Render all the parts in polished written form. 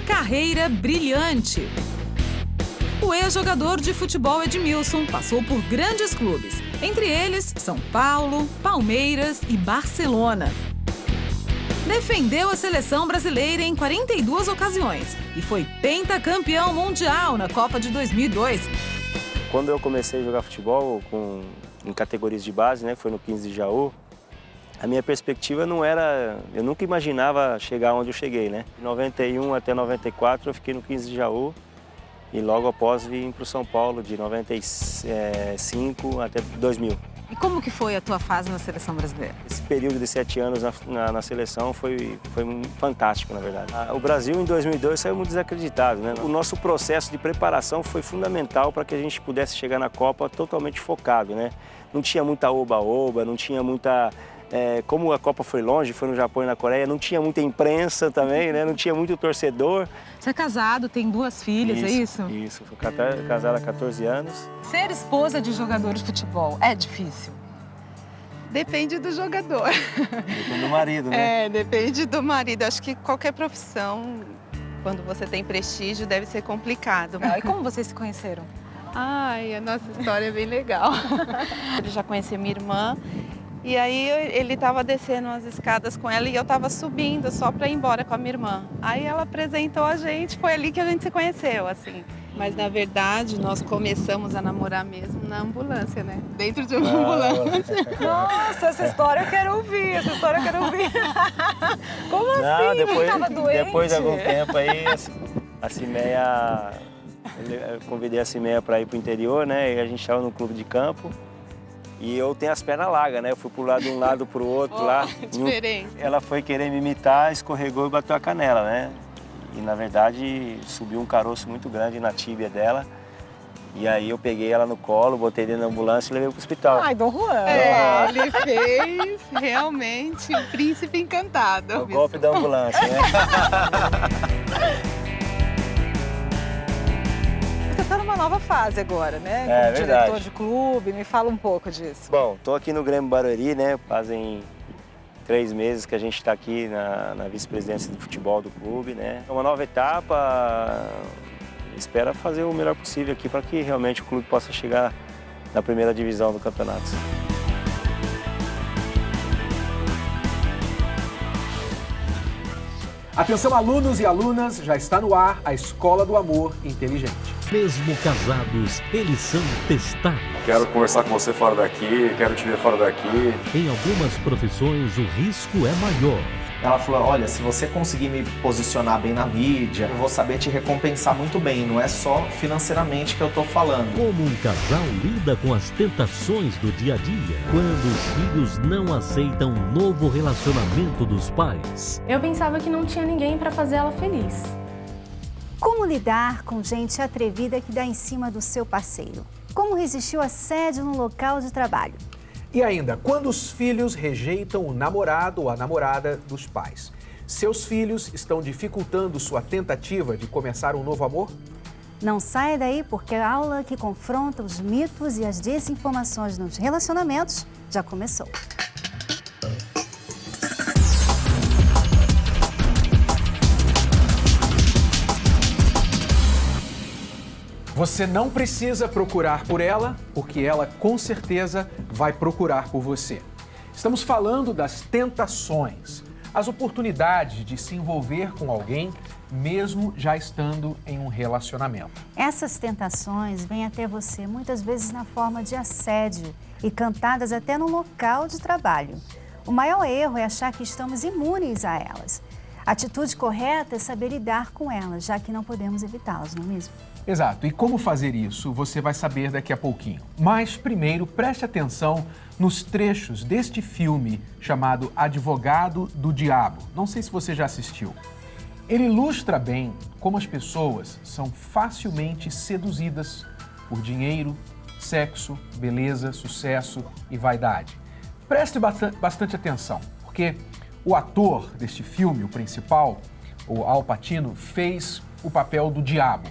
uma carreira brilhante. O ex-jogador de futebol Edmilson passou por grandes clubes, entre eles São Paulo, Palmeiras e Barcelona. Defendeu a seleção brasileira em 42 ocasiões e foi pentacampeão mundial na Copa de 2002. Quando eu comecei a jogar futebol em categorias de base, né, foi no 15 de Jaú, a minha perspectiva não era... Eu nunca imaginava chegar onde eu cheguei, né? De 91 até 94 eu fiquei no 15 de Jaú e logo após vim para o São Paulo, de 95 até 2000. E como que foi a tua fase na seleção brasileira? Esse período de 7 anos na seleção foi fantástico, na verdade. O Brasil, em 2002, saiu muito desacreditado, né? O nosso processo de preparação foi fundamental para que a gente pudesse chegar na Copa totalmente focado, né? Não tinha muita oba-oba, não tinha muita... como a Copa foi longe, foi no Japão e na Coreia, não tinha muita imprensa também, né? Não tinha muito torcedor. Você é casado, tem 2 filhas, é isso? Isso, fui casado há 14 anos. Ser esposa de jogador de futebol é difícil? Depende do jogador. Depende do marido, né? Depende do marido. Acho que qualquer profissão, quando você tem prestígio, deve ser complicado. E como vocês se conheceram? Ai, a nossa história é bem legal. Ele já conhecia minha irmã. E aí ele estava descendo as escadas com ela e eu estava subindo só para ir embora com a minha irmã. Aí ela apresentou a gente, foi ali que a gente se conheceu, assim. Mas na verdade nós começamos a namorar mesmo na ambulância, né? Dentro de uma ambulância. Nossa, essa história eu quero ouvir, Como assim? Não, Tava doente? Depois de algum tempo aí, a Cimeia... Eu convidei a Cimeia para ir para o interior, né? E a gente estava no clube de campo. E eu tenho as pernas largas, né? Eu fui de um lado para o outro lá. Diferente. Ela foi querer me imitar, escorregou e bateu a canela, né? E na verdade subiu um caroço muito grande na tíbia dela. E aí eu peguei ela no colo, botei dentro da ambulância e levei para o hospital. Ai, Dom Juan. Ele fez realmente o príncipe encantado. O golpe da ambulância, né? Você está numa nova fase agora, né? Como diretor de clube, me fala um pouco disso. Bom, estou aqui no Grêmio Barueri, né? Fazem 3 meses que a gente está aqui na vice-presidência de futebol do clube, né? É uma nova etapa, espero fazer o melhor possível aqui para que realmente o clube possa chegar na primeira divisão do campeonato. Atenção, alunos e alunas, já está no ar a Escola do Amor Inteligente. Mesmo casados, eles são testados. Quero conversar com você fora daqui, quero te ver fora daqui. Em algumas profissões, o risco é maior. Ela falou, olha, se você conseguir me posicionar bem na mídia, eu vou saber te recompensar muito bem, não é só financeiramente que eu tô falando. Como um casal lida com as tentações do dia a dia, quando os filhos não aceitam um novo relacionamento dos pais. Eu pensava que não tinha ninguém para fazer ela feliz. Como lidar com gente atrevida que dá em cima do seu parceiro? Como resistir ao assédio no local de trabalho? E ainda, quando os filhos rejeitam o namorado ou a namorada dos pais? Seus filhos estão dificultando sua tentativa de começar um novo amor? Não saia daí porque a aula que confronta os mitos e as desinformações nos relacionamentos já começou. Você não precisa procurar por ela, porque ela com certeza vai procurar por você. Estamos falando das tentações, as oportunidades de se envolver com alguém, mesmo já estando em um relacionamento. Essas tentações vêm até você muitas vezes na forma de assédio e cantadas até no local de trabalho. O maior erro é achar que estamos imunes a elas. A atitude correta é saber lidar com elas, já que não podemos evitá-las, não é mesmo? Exato. E como fazer isso, você vai saber daqui a pouquinho. Mas primeiro, preste atenção nos trechos deste filme chamado Advogado do Diabo. Não sei se você já assistiu. Ele ilustra bem como as pessoas são facilmente seduzidas por dinheiro, sexo, beleza, sucesso e vaidade. Preste bastante atenção, porque o ator deste filme, o principal, o Al Pacino, fez o papel do diabo.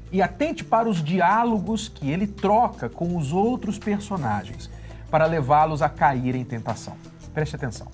E atente para os diálogos que ele troca com os outros personagens para levá-los a cair em tentação. Preste atenção.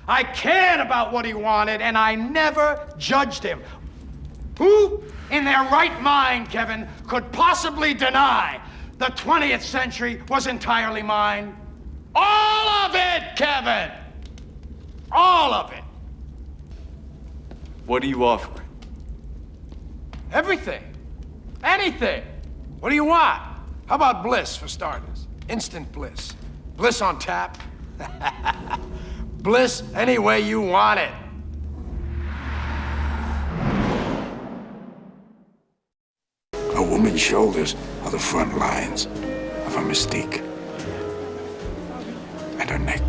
I cared about what he wanted, and I never judged him. Who in their right mind, Kevin, could possibly deny the 20th century was entirely mine? All of it, Kevin! All of it. What are you offering? Everything. Anything. What do you want? How about bliss, for starters? Instant bliss. Bliss on tap. Bliss any way you want it. A woman's shoulders are the front lines of her mystique. And her neck.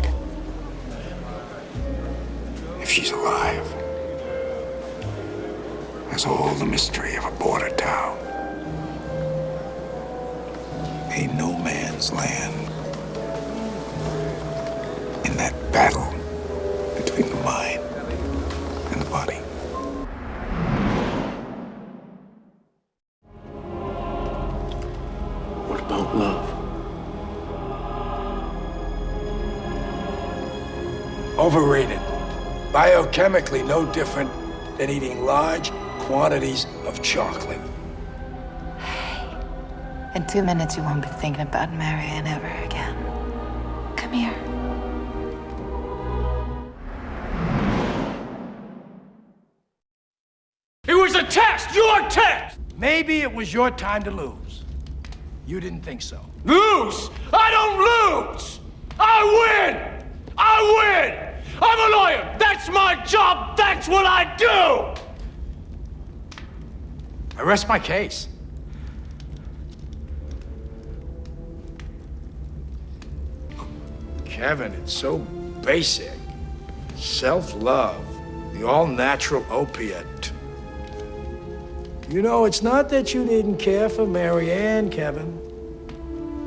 If she's alive, has all the mystery of a border town. A no man's land. In that battle between the mind and the body. What about love? Overrated. Biochemically no different than eating large quantities of chocolate. In 2 minutes, you won't be thinking about Marianne ever again. Come here. It was a test! Your test! Maybe it was your time to lose. You didn't think so. Lose? I don't lose! I win! I win! I'm a lawyer! That's my job! That's what I do! I rest my case. Kevin, it's so basic. Self-love, the all-natural opiate. You know, it's not that you didn't care for Marianne, Kevin.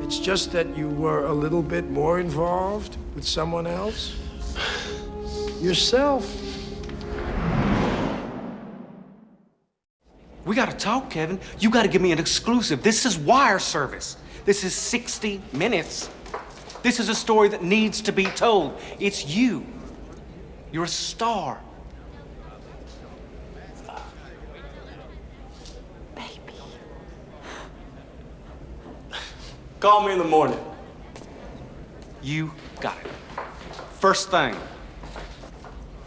It's just that you were a little bit more involved with someone else. Yourself. We gotta talk, Kevin. You gotta give me an exclusive. This is wire service. This is 60 minutes. This is a story that needs to be told. It's you. You're a star. Call me in the morning. You got it. First thing.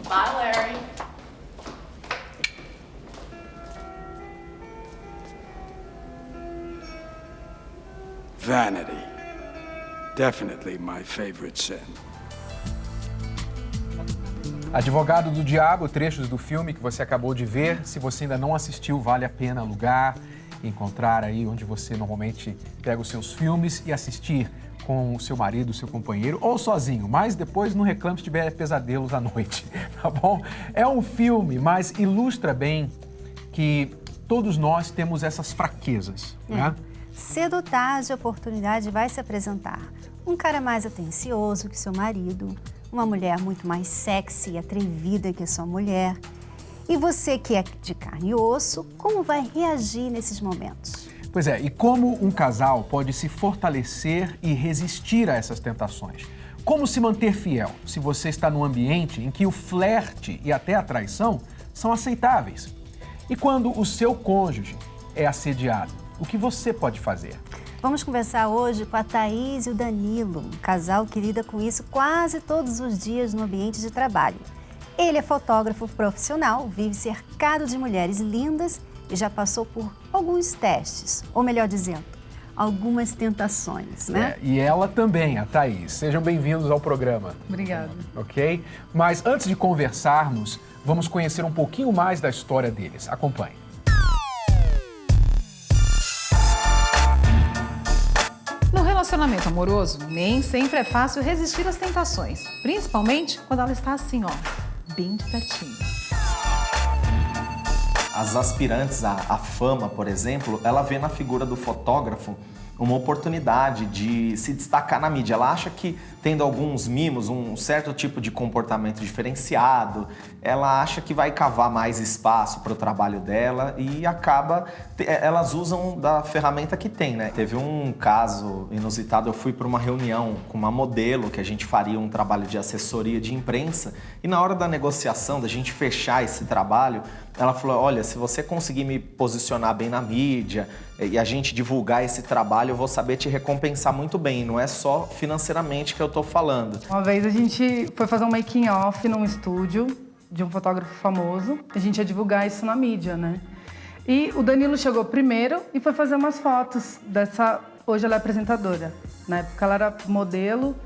Bye, Larry. Vanity. Definitely my favorite sin. Advogado do Diabo, trechos do filme que você acabou de ver. Se você ainda não assistiu, vale a pena alugar, encontrar aí onde você normalmente pega os seus filmes e assistir com o seu marido, o seu companheiro ou sozinho, mas depois não reclame se tiver pesadelos à noite, tá bom? É um filme, mas ilustra bem que todos nós temos essas fraquezas, né? Cedo ou tarde, a oportunidade vai se apresentar. Um cara mais atencioso que seu marido, uma mulher muito mais sexy e atrevida que a sua mulher. E você que é de carne e osso, como vai reagir nesses momentos? Pois é, e como um casal pode se fortalecer e resistir a essas tentações? Como se manter fiel se você está num ambiente em que o flerte e até a traição são aceitáveis? E quando o seu cônjuge é assediado, o que você pode fazer? Vamos conversar hoje com a Thaís e o Danilo, um casal que lida com isso quase todos os dias no ambiente de trabalho. Ele é fotógrafo profissional, vive cercado de mulheres lindas e já passou por alguns testes, ou melhor dizendo, algumas tentações, né? E ela também, a Thaís. Sejam bem-vindos ao programa. Obrigada. Ok? Mas antes de conversarmos, vamos conhecer um pouquinho mais da história deles. Acompanhe. No relacionamento amoroso, nem sempre é fácil resistir às tentações, principalmente quando ela está assim, ó, bem de pertinho. As aspirantes à fama, por exemplo, ela vê na figura do fotógrafo uma oportunidade de se destacar na mídia. Ela acha que tendo alguns mimos, um certo tipo de comportamento diferenciado, ela acha que vai cavar mais espaço para o trabalho dela e elas usam da ferramenta que tem, né? Teve um caso inusitado, eu fui para uma reunião com uma modelo que a gente faria um trabalho de assessoria de imprensa e na hora da negociação, da gente fechar esse trabalho, ela falou, olha, se você conseguir me posicionar bem na mídia e a gente divulgar esse trabalho, eu vou saber te recompensar muito bem, não é só financeiramente que eu tô falando. Uma vez a gente foi fazer um making off num estúdio de um fotógrafo famoso, a gente ia divulgar isso na mídia, né? E o Danilo chegou primeiro e foi fazer umas fotos dessa... Hoje ela é apresentadora, na época ela era modelo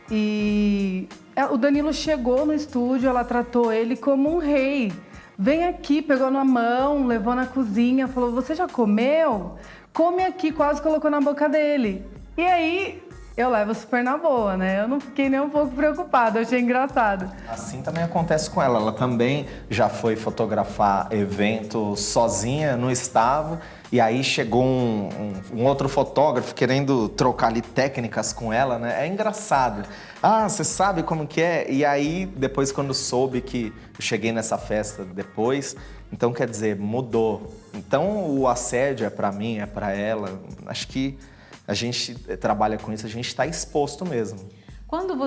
e o Danilo chegou no estúdio, ela tratou ele como um rei. Vem aqui, pegou na mão, levou na cozinha, falou, você já comeu? Come aqui, quase colocou na boca dele. E aí, eu levo super na boa, né? Eu não fiquei nem um pouco preocupada, eu achei engraçado. Assim também acontece com ela. Ela também já foi fotografar evento sozinha, não estava. E aí chegou um outro fotógrafo querendo trocar ali técnicas com ela, né? É engraçado. Ah, você sabe como que é? E aí, depois quando soube que eu cheguei nessa festa depois, então quer dizer, mudou. Então o assédio é pra mim, é pra ela. Acho que a gente trabalha com isso, a gente tá exposto mesmo. Quando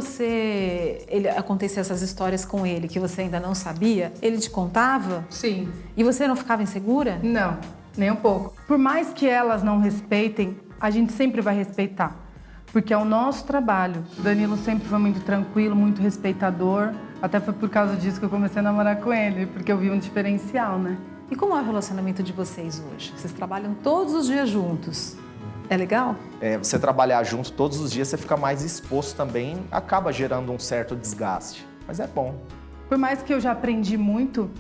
acontecia essas histórias com ele, que você ainda não sabia, ele te contava? Sim. E você não ficava insegura? Não. Nem um pouco. Por mais que elas não respeitem, a gente sempre vai respeitar. Porque é o nosso trabalho. O Danilo sempre foi muito tranquilo, muito respeitador. Até foi por causa disso que eu comecei a namorar com ele, porque eu vi um diferencial, né? E como é o relacionamento de vocês hoje? Vocês trabalham todos os dias juntos. É legal? Você trabalhar junto todos os dias, você fica mais exposto também, acaba gerando um certo desgaste. Mas é bom. Por mais que eu já aprendi muito,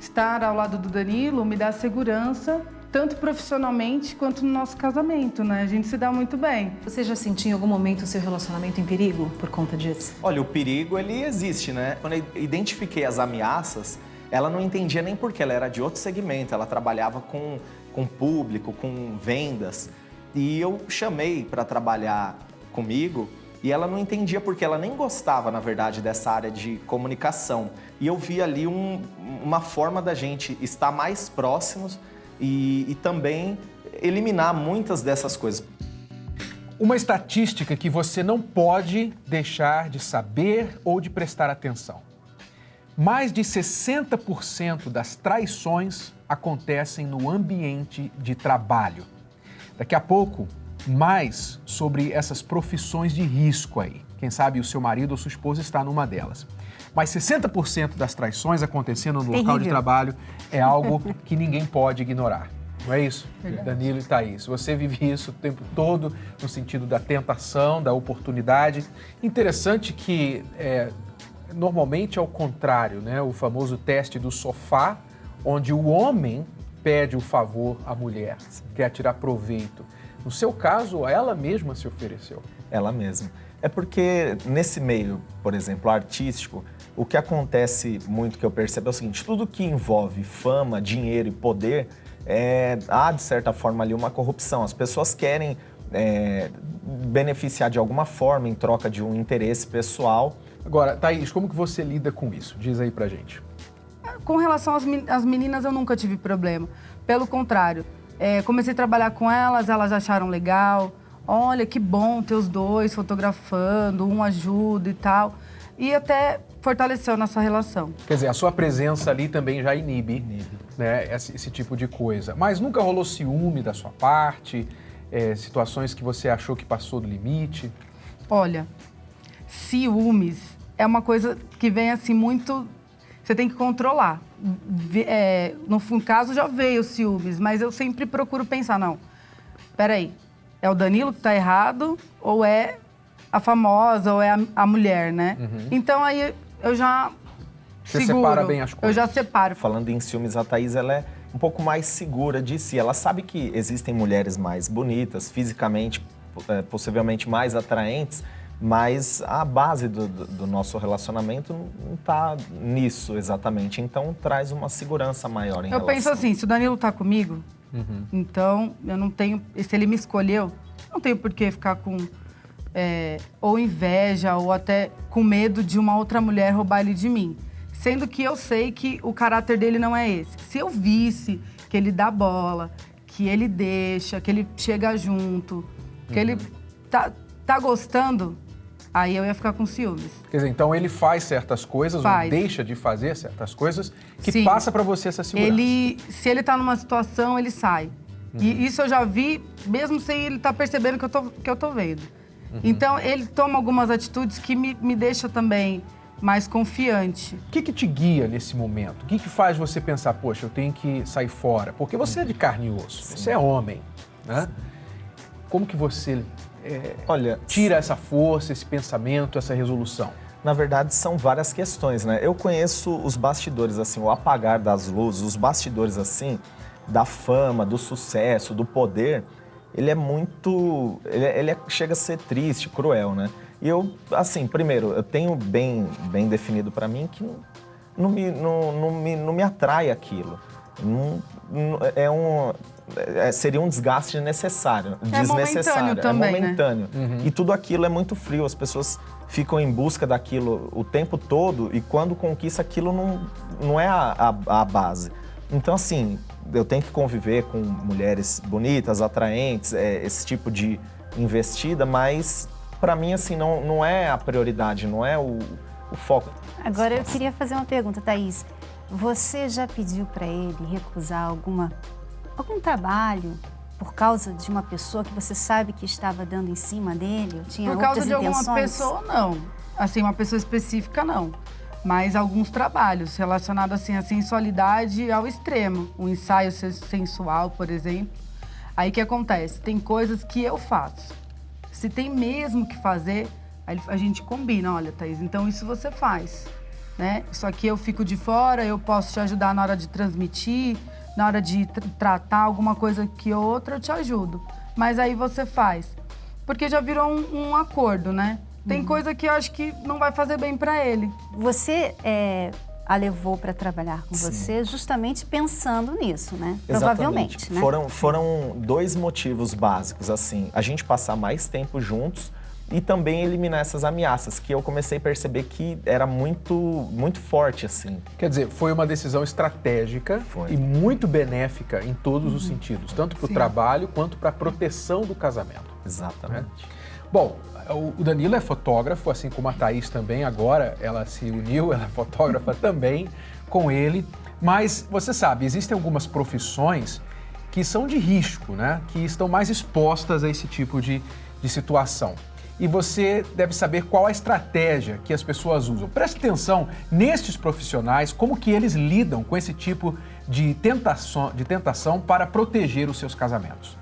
estar ao lado do Danilo me dá segurança, tanto profissionalmente quanto no nosso casamento, né? A gente se dá muito bem. Você já sentiu em algum momento o seu relacionamento em perigo por conta disso? Olha, o perigo, ele existe, né? Quando eu identifiquei as ameaças, ela não entendia nem por quê, ela era de outro segmento, ela trabalhava com público, com vendas. E eu chamei para trabalhar comigo e ela não entendia porque ela nem gostava, na verdade, dessa área de comunicação. E eu vi ali uma forma da gente estar mais próximos e também eliminar muitas dessas coisas. Uma estatística que você não pode deixar de saber ou de prestar atenção. Mais de 60% das traições acontecem no ambiente de trabalho. Daqui a pouco, mais sobre essas profissões de risco aí. Quem sabe o seu marido ou sua esposa está numa delas. Mas 60% das traições acontecendo no local de trabalho é algo que ninguém pode ignorar. Não é isso? Verdade. Danilo e Thaís, você vive isso o tempo todo no sentido da tentação, da oportunidade. Interessante que normalmente é o contrário, né? O famoso teste do sofá, onde o homem pede o favor à mulher, quer tirar proveito. No seu caso, ela mesma se ofereceu. Ela mesma. É porque nesse meio, por exemplo, artístico, o que acontece muito que eu percebo é o seguinte, tudo que envolve fama, dinheiro e poder, há de certa forma ali uma corrupção. As pessoas querem beneficiar de alguma forma em troca de um interesse pessoal. Agora, Thaís, como que você lida com isso? Diz aí pra gente. Com relação às meninas, eu nunca tive problema. Pelo contrário, comecei a trabalhar com elas acharam legal. Olha, que bom ter os dois fotografando, um ajuda e tal. E até fortaleceu nossa relação. Quer dizer, a sua presença ali também já inibe. Né, esse tipo de coisa. Mas nunca rolou ciúme da sua parte? Situações que você achou que passou do limite? Olha, ciúmes é uma coisa que vem assim muito... Você tem que controlar. No caso já veio ciúmes, mas eu sempre procuro pensar, não, peraí, é o Danilo que tá errado ou é a famosa ou é a mulher, né? Uhum. Então aí eu já Você separa bem as coisas. Eu já separo. Falando em ciúmes, a Thaís, ela é um pouco mais segura de si. Ela sabe que existem mulheres mais bonitas, fisicamente, possivelmente mais atraentes, mas a base do nosso relacionamento não está nisso exatamente. Então, traz uma segurança maior em relação. Eu penso assim, se o Danilo tá comigo, então eu não tenho... Se ele me escolheu, não tenho por que ficar com ou inveja, ou até com medo de uma outra mulher roubar ele de mim. Sendo que eu sei que o caráter dele não é esse. Se eu visse que ele dá bola, que ele deixa, que ele chega junto, que ele tá gostando, aí eu ia ficar com ciúmes. Quer dizer, então ele faz certas coisas, ou deixa de fazer certas coisas, que Sim. passa pra você essa segurança. Se ele tá numa situação, ele sai. E isso eu já vi, mesmo sem ele estar percebendo que eu tô vendo. Então, ele toma algumas atitudes que me deixa também mais confiante. O que te guia nesse momento? O que faz você pensar, poxa, eu tenho que sair fora? Porque você é de carne e osso, você é homem, né? Como que você tira essa força, esse pensamento, essa resolução? Na verdade, são várias questões, né? Eu conheço os bastidores, assim, o apagar das luzes, os bastidores, assim, da fama, do sucesso, do poder, ele é muito... chega a ser triste, cruel, né? E eu, assim, primeiro, eu tenho bem definido para mim que não me atrai aquilo. Seria um desgaste desnecessário. Momentâneo também, é momentâneo. Né? E tudo aquilo é muito frio, as pessoas ficam em busca daquilo o tempo todo e quando conquista aquilo não é a base. Então, assim, eu tenho que conviver com mulheres bonitas, atraentes, esse tipo de investida, mas para mim, assim, não é a prioridade, não é o foco. Agora, eu queria fazer uma pergunta, Thaís. Você já pediu para ele recusar algum trabalho por causa de uma pessoa que você sabe que estava dando em cima dele? Ou tinha por causa outras de alguma intenções? pessoa, não. Assim, uma pessoa específica, não. Mas alguns trabalhos relacionados assim, à sensualidade ao extremo. Um ensaio sensual, por exemplo. Aí o que acontece? Tem coisas que eu faço. Se tem mesmo que fazer, aí a gente combina. Olha, Thaís, então isso você faz. Né? Isso aqui eu fico de fora, eu posso te ajudar na hora de transmitir, na hora de tratar alguma coisa que outra, eu te ajudo. Mas aí você faz. Porque já virou um acordo, né? Tem coisa que eu acho que não vai fazer bem pra ele. Você a levou para trabalhar com você justamente pensando nisso, né? Exatamente. Provavelmente, né? Foram dois motivos básicos, assim. A gente passar mais tempo juntos e também eliminar essas ameaças, que eu comecei a perceber que era muito forte, assim. Quer dizer, foi uma decisão estratégica e muito benéfica em todos os sentidos, tanto para o trabalho quanto para a proteção do casamento. Exatamente. Né? Bom, o Danilo é fotógrafo, assim como a Thaís também, agora ela se uniu, ela é fotógrafa também com ele, mas você sabe, existem algumas profissões que são de risco, né? Que estão mais expostas a esse tipo de situação. E você deve saber qual a estratégia que as pessoas usam. Preste atenção nestes profissionais, como que eles lidam com esse tipo de tentação para proteger os seus casamentos.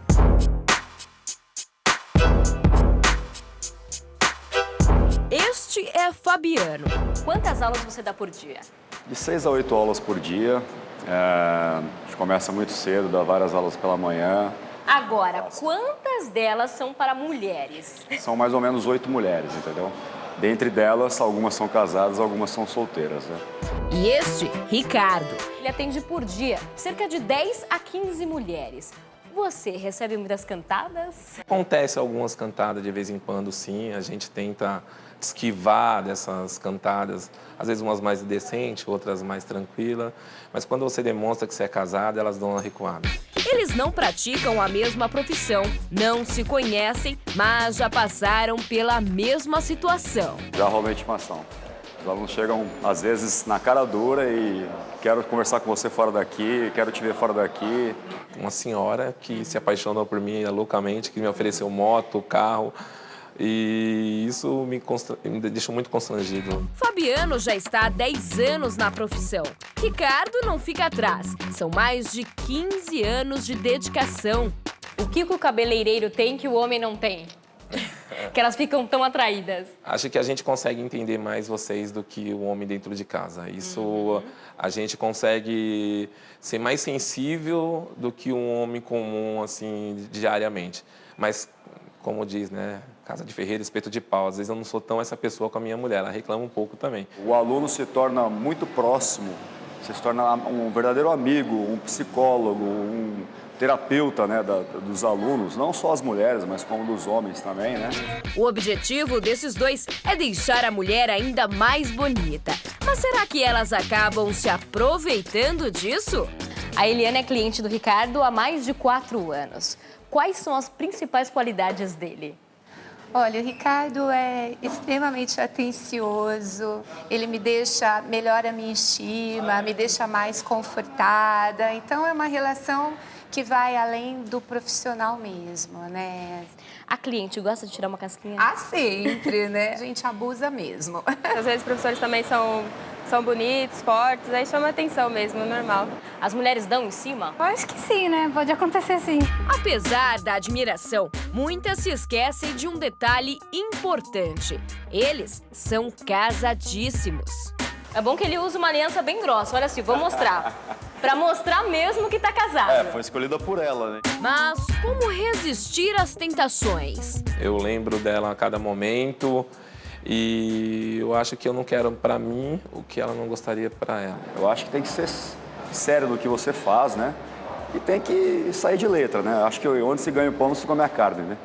Este é Fabiano. Quantas aulas você dá por dia? De 6 a 8 aulas por dia. A gente começa muito cedo, dá várias aulas pela manhã. Agora, quantas delas são para mulheres? São mais ou menos 8 mulheres, entendeu? Dentre delas, algumas são casadas, algumas são solteiras, né? E este, Ricardo. Ele atende por dia cerca de 10 a 15 mulheres. Você recebe muitas cantadas? Acontece algumas cantadas de vez em quando, sim. A gente tenta esquivar dessas cantadas, às vezes umas mais indecentes, outras mais tranquilas. Mas quando você demonstra que você é casado, elas dão uma recuada. Eles não praticam a mesma profissão, não se conhecem, mas já passaram pela mesma situação. Já rolou intimação. Os alunos chegam, às vezes, na cara dura e quero conversar com você fora daqui, quero te ver fora daqui. Uma senhora que se apaixonou por mim loucamente, que me ofereceu moto, carro, e isso me deixou muito constrangido. Fabiano já está há 10 anos na profissão. Ricardo não fica atrás. São mais de 15 anos de dedicação. O que o cabeleireiro tem que o homem não tem? Que elas ficam tão atraídas. Acho que a gente consegue entender mais vocês do que o homem dentro de casa. Isso a gente consegue ser mais sensível do que um homem comum, assim, diariamente. Mas, como diz, né? Casa de ferreiro, espeto de pau. Às vezes eu não sou tão essa pessoa com a minha mulher, ela reclama um pouco também. O aluno se torna muito próximo Você se torna um verdadeiro amigo, um psicólogo, um terapeuta, né, dos alunos, não só as mulheres, mas como dos homens também, né? O objetivo desses dois é deixar a mulher ainda mais bonita. Mas será que elas acabam se aproveitando disso? A Eliana é cliente do Ricardo há mais de 4 anos. Quais são as principais qualidades dele? Olha, o Ricardo é extremamente atencioso, ele melhora a minha estima, me deixa mais confortada. Então, é uma relação que vai além do profissional mesmo, né? A cliente gosta de tirar uma casquinha? Ah, sempre, né? A gente abusa mesmo. Às vezes os professores também são bonitos, fortes, aí chama atenção mesmo, normal. As mulheres dão em cima? Eu acho que sim, né? Pode acontecer sim. Apesar da admiração, muitas se esquecem de um detalhe importante. Eles são casadíssimos. É bom que ele usa uma aliança bem grossa, olha assim, vou mostrar. Pra mostrar mesmo que tá casado. Foi escolhida por ela, né? Mas como resistir às tentações? Eu lembro dela a cada momento e eu acho que eu não quero pra mim o que ela não gostaria pra ela. Eu acho que tem que ser sério no que você faz, né? E tem que sair de letra, né? Acho que onde se ganha o pão não se come a carne, né?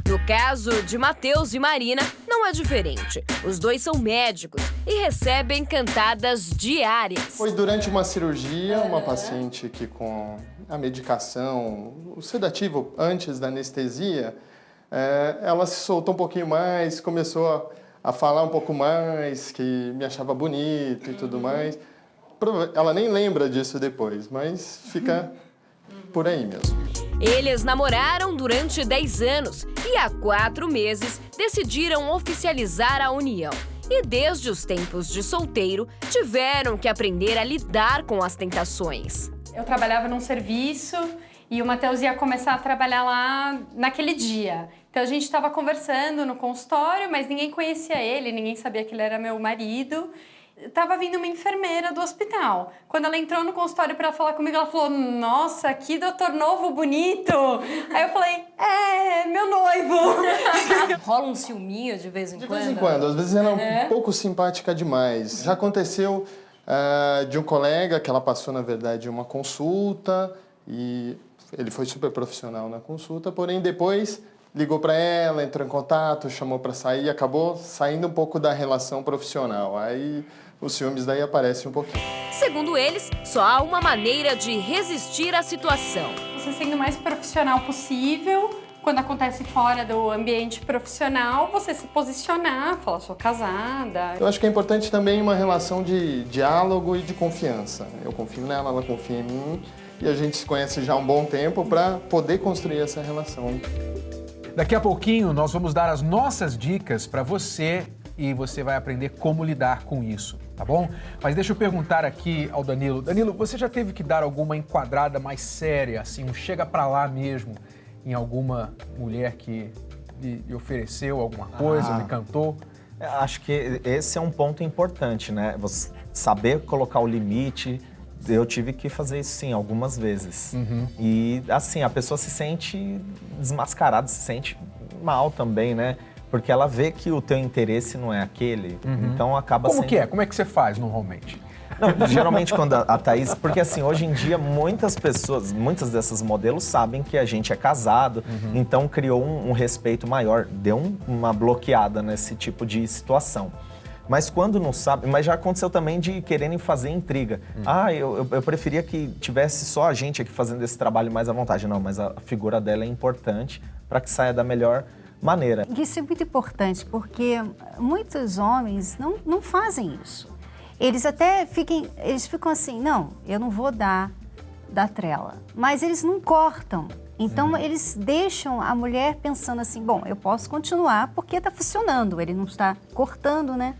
No caso de Matheus e Marina, não é diferente. Os dois são médicos e recebem cantadas diárias. Foi durante uma cirurgia, uma paciente que com a medicação, o sedativo antes da anestesia, ela se soltou um pouquinho mais, começou a falar um pouco mais, que me achava bonito e tudo mais. Ela nem lembra disso depois, mas fica por aí mesmo. Eles namoraram durante 10 anos e há 4 meses decidiram oficializar a união. E desde os tempos de solteiro, tiveram que aprender a lidar com as tentações. Eu trabalhava num serviço e o Matheus ia começar a trabalhar lá naquele dia. Então a gente estava conversando no consultório, mas ninguém conhecia ele, ninguém sabia que ele era meu marido. Tava vindo uma enfermeira do hospital. Quando ela entrou no consultório para falar comigo, ela falou: nossa, que doutor novo bonito. Aí eu falei: meu noivo. Rola um ciúminho de vez em quando? De vez em quando. Às vezes ela é um pouco simpática demais. Já aconteceu de um colega que ela passou, na verdade, uma consulta e ele foi super profissional na consulta, porém depois ligou para ela, entrou em contato, chamou para sair e acabou saindo um pouco da relação profissional. Aí os ciúmes daí aparecem um pouquinho. Segundo eles, só há uma maneira de resistir à situação. Você sendo o mais profissional possível, quando acontece fora do ambiente profissional, você se posicionar, falar: sou casada. Eu acho que é importante também uma relação de diálogo e de confiança. Eu confio nela, ela confia em mim e a gente se conhece já há um bom tempo para poder construir essa relação. Daqui a pouquinho nós vamos dar as nossas dicas para você e você vai aprender como lidar com isso, tá bom? Mas deixa eu perguntar aqui ao Danilo. Danilo, você já teve que dar alguma enquadrada mais séria, assim, um chega pra lá mesmo, em alguma mulher que lhe ofereceu alguma coisa, lhe cantou? Acho que esse é um ponto importante, né? Você saber colocar o limite. Eu tive que fazer isso, sim, algumas vezes. E, assim, a pessoa se sente desmascarada, se sente mal também, né? Porque ela vê que o teu interesse não é aquele, então acaba Como sendo... que é? Como é que você faz, normalmente? Não, geralmente quando a Thaís... Porque, assim, hoje em dia, muitas pessoas, muitas dessas modelos sabem que a gente é casado, então criou um respeito maior, deu uma bloqueada nesse tipo de situação. Mas quando não sabe... Mas já aconteceu também de quererem fazer intriga. Eu preferia que tivesse só a gente aqui fazendo esse trabalho mais à vontade. Não, mas a figura dela é importante para que saia da melhor maneira. Isso é muito importante, porque muitos homens não fazem isso. Eles até ficam assim: não, eu não vou dar trela. Mas eles não cortam. Então, eles deixam a mulher pensando assim: bom, eu posso continuar porque está funcionando, ele não está cortando, né?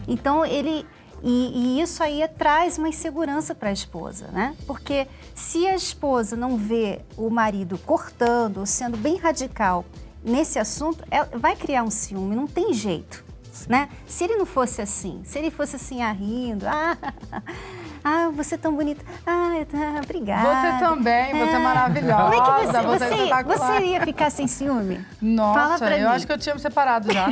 Então, e isso aí traz uma insegurança para a esposa, né? Porque se a esposa não vê o marido cortando ou sendo bem radical nesse assunto, ela vai criar um ciúme, não tem jeito, né? Se ele não fosse assim, se ele fosse assim rindo, Ah, você é tão bonita. Ah, obrigada. Você também, você é maravilhosa. Como é que você é espetacular. você ia ficar sem ciúme? Nossa, Fala pra mim. acho que eu tinha me separado já.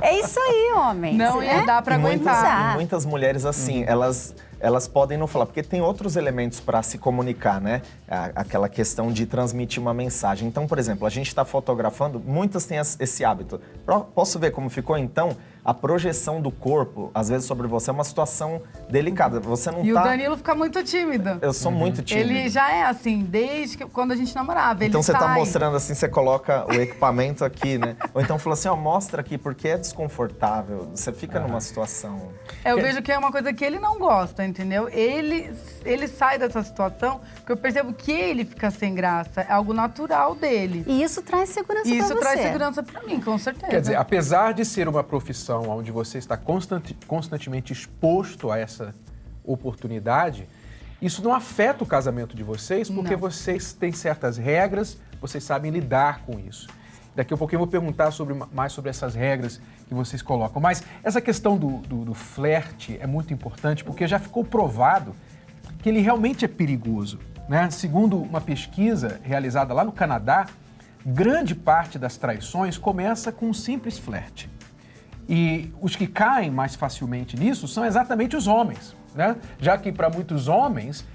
É isso aí, homem. Não ia dar pra aguentar. Muitas mulheres, assim, elas podem não falar, porque tem outros elementos para se comunicar, né? Aquela questão de transmitir uma mensagem. Então, por exemplo, a gente está fotografando, muitas têm esse hábito. Posso ver como ficou? Então, a projeção do corpo, às vezes, sobre você é uma situação delicada. Você não E o Danilo fica muito tímido. Eu sou muito tímido. Ele já é assim, desde quando a gente namorava. Então você sai. tá mostrando assim, você coloca o equipamento aqui, né? Ou então fala assim, ó, mostra aqui, porque é desconfortável. Você fica numa situação... Eu vejo que é uma coisa que ele não gosta, entendeu? Ele sai dessa situação, porque eu percebo que ele fica sem graça. É algo natural dele. E isso traz segurança pra você. Isso traz segurança pra mim, com certeza. Quer dizer, apesar de ser uma profissão onde você está constantemente exposto a essa oportunidade, isso não afeta o casamento de vocês, porque vocês têm certas regras, vocês sabem lidar com isso. Daqui a pouco eu vou perguntar mais sobre essas regras que vocês colocam. Mas essa questão do flerte é muito importante, porque já ficou provado que ele realmente é perigoso, né? Segundo uma pesquisa realizada lá no Canadá, grande parte das traições começa com um simples flerte. E os que caem mais facilmente nisso são exatamente os homens, né? Já que para muitos homens,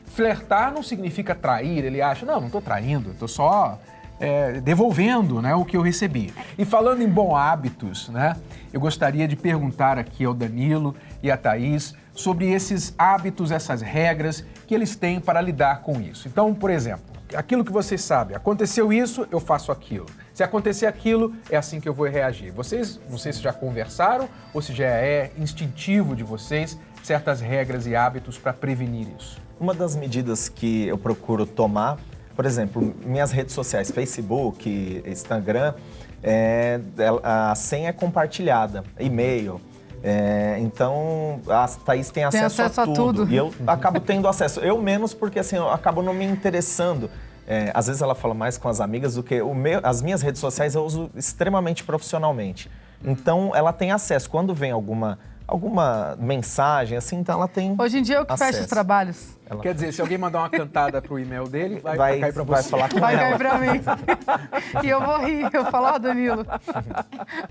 flertar não significa trair. Ele acha, não estou traindo, estou só devolvendo, né, o que eu recebi. E falando em bons hábitos, né, eu gostaria de perguntar aqui ao Danilo e à Thaís sobre esses hábitos, essas regras que eles têm para lidar com isso. Então, por exemplo, aquilo que vocês sabem, aconteceu isso, eu faço aquilo. Se acontecer aquilo, é assim que eu vou reagir. Vocês, não sei se já conversaram ou se já é instintivo de vocês certas regras e hábitos para prevenir isso. Uma das medidas que eu procuro tomar, por exemplo, minhas redes sociais, Facebook, Instagram, a senha é compartilhada, e-mail. Então, a Thaís tem acesso a tudo. E eu acabo tendo acesso. Eu menos porque assim, eu acabo não me interessando. Às vezes ela fala mais com as amigas do que as minhas redes sociais eu uso extremamente profissionalmente. Então, ela tem acesso. Quando vem alguma mensagem, assim, então ela tem Hoje em dia eu que acesso. fecho os trabalhos. Quer dizer, se alguém mandar uma cantada pro e-mail dele, vai cair pra você. Vai falar com vai ela. cair pra mim. E eu vou rir, eu falo, ó, Danilo,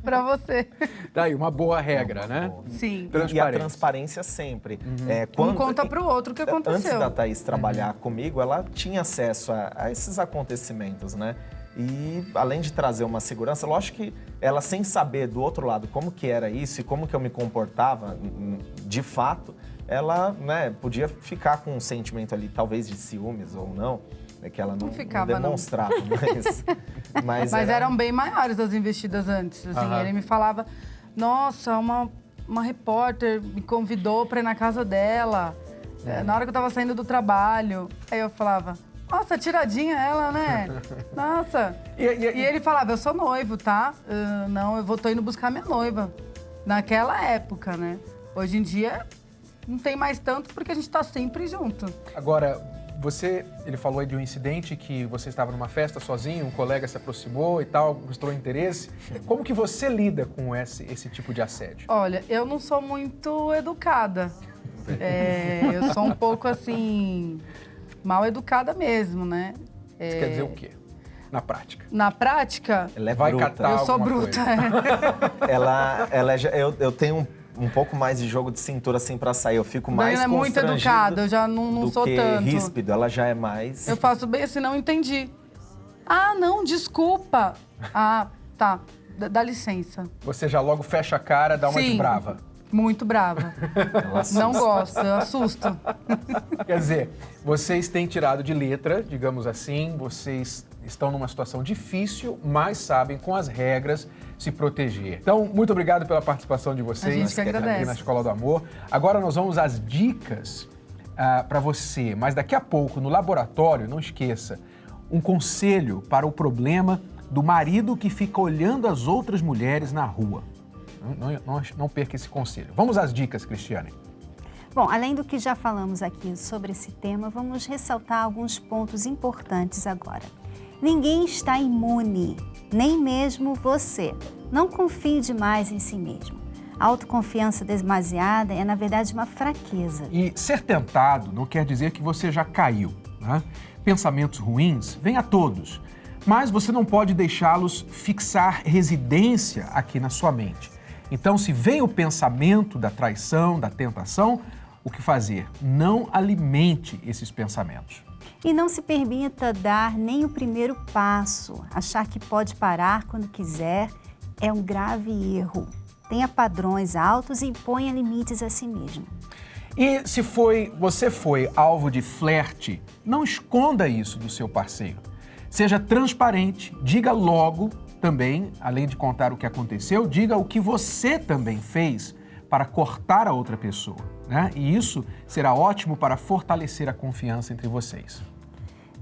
pra você. Daí, uma boa regra, né? Sim. E a transparência sempre. Um conta pro outro o que aconteceu. Antes da Thaís trabalhar comigo, ela tinha acesso a esses acontecimentos, né? E além de trazer uma segurança, lógico que ela, sem saber do outro lado como que era isso e como que eu me comportava, de fato, ela, né, podia ficar com um sentimento ali, talvez de ciúmes ou não, que ela não demonstrava. Mas eram bem maiores as investidas antes. Assim, ele me falava, nossa, uma repórter me convidou para ir na casa dela, na hora que eu tava saindo do trabalho. Aí eu falava... Nossa, tiradinha ela, né? Nossa. E ele falava, eu sou noivo, tá? Não, tô indo buscar minha noiva. Naquela época, né? Hoje em dia, não tem mais tanto porque a gente tá sempre junto. Agora, ele falou aí de um incidente que você estava numa festa sozinho, um colega se aproximou e tal, mostrou interesse. Como que você lida com esse tipo de assédio? Olha, eu não sou muito educada. Eu sou um pouco assim... mal educada mesmo, né? Isso quer dizer o quê? Na prática? Na prática... Ela é vai bruta. catar eu sou bruta. Eu tenho um pouco mais de jogo de cintura assim pra sair. Eu fico mais constrangido. Ela é muito educada, eu já não sou tanto. Ríspido, ela já é mais... Eu faço bem assim, não entendi. Ah, não, desculpa. Ah, tá. Dá licença. Você já logo fecha a cara, dá uma de brava. Muito brava. Não gosto, eu assusto. Quer dizer, vocês têm tirado de letra, digamos assim, vocês estão numa situação difícil, mas sabem com as regras se proteger. Então, muito obrigado pela participação de vocês. A gente que agradece. Aqui na Escola do Amor. Agora nós vamos às dicas para você, mas daqui a pouco, no laboratório, não esqueça, um conselho para o problema do marido que fica olhando as outras mulheres na rua. Não perca esse conselho. Vamos às dicas, Cristiane. Bom, além do que já falamos aqui sobre esse tema, vamos ressaltar alguns pontos importantes agora. Ninguém está imune, nem mesmo você. Não confie demais em si mesmo. A autoconfiança demasiada é, na verdade, uma fraqueza. E ser tentado não quer dizer que você já caiu, né? Pensamentos ruins vêm a todos, mas você não pode deixá-los fixar residência aqui na sua mente. Então, se vem o pensamento da traição, da tentação, o que fazer? Não alimente esses pensamentos. E não se permita dar nem o primeiro passo. Achar que pode parar quando quiser é um grave erro. Tenha padrões altos e imponha limites a si mesmo. E se você foi alvo de flerte, não esconda isso do seu parceiro. Seja transparente, diga logo também, além de contar o que aconteceu, diga o que você também fez para cortar a outra pessoa, né? E isso será ótimo para fortalecer a confiança entre vocês.